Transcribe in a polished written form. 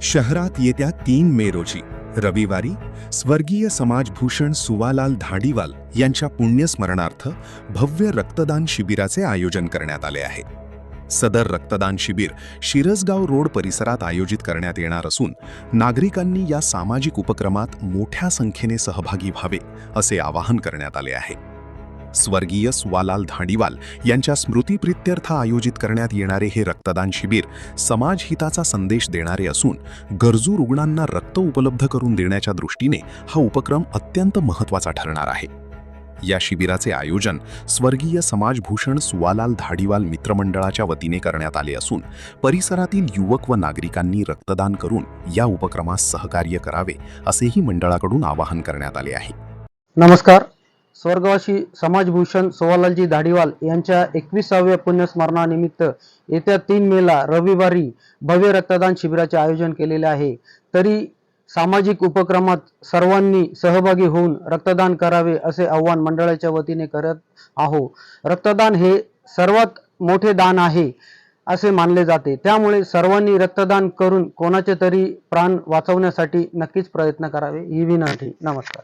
शहरात येत्या 3 मे रोजी रविवारी स्वर्गीय समाजभूषण सुवालाल धाडीवाल यांच्या पुण्यस्मरणार्थ भव्य रक्तदान शिबिराचे आयोजन करण्यात आले आहे. सदर रक्तदान शिबिर शिरसगाव रोड परिसरात आयोजित करण्यात येणार असून नागरिकांनी या सामाजिक उपक्रमात मोठ्या संख्येने सहभागी व्हावे असे आवाहन करण्यात आले आहे. स्वर्गीय सुवालाल धाडीवाल यांच्या स्मृतिप्रित्यर्थ आयोजित करण्यात येणारे हे रक्तदान शिबिर समाजहिताचा संदेश देणारे असून गरजू रुग्णांना रक्त उपलब्ध करून देण्याच्या दृष्टीने हा उपक्रम अत्यंत महत्त्वाचा ठरणार आहे. या शिबिराचे आयोजन स्वर्गीय समाजभूषण सुवालाल धाडीवाल मित्रमंडळाच्या वतीने करण्यात आले असून परिसरातील युवक व नागरिकांनी रक्तदान करून या उपक्रमास सहकार्य करावे असेही मंडळाकडून आवाहन करण्यात आले आहे. नमस्कार. स्वर्गवासी समाजभूषण सुवालालजी धाडीवाल यांच्या 21व्या पुण्यस्मरणानिमित्त येत्या 3 मेला रविवारी भव्य रक्तदान शिबिराचे आयोजन केलेले आहे. तरी सामाजिक उपक्रमात सर्वांनी सहभागी होऊन रक्तदान करावे असे आवाहन मंडळाच्या वतीने करत आहोत. रक्तदान हे सर्वात मोठे दान आहे असे मानले जाते. त्यामुळे सर्वांनी रक्तदान करून कोणाचे तरी प्राण वाचवण्यासाठी नक्कीच प्रयत्न करावे ही विनंती. नमस्कार.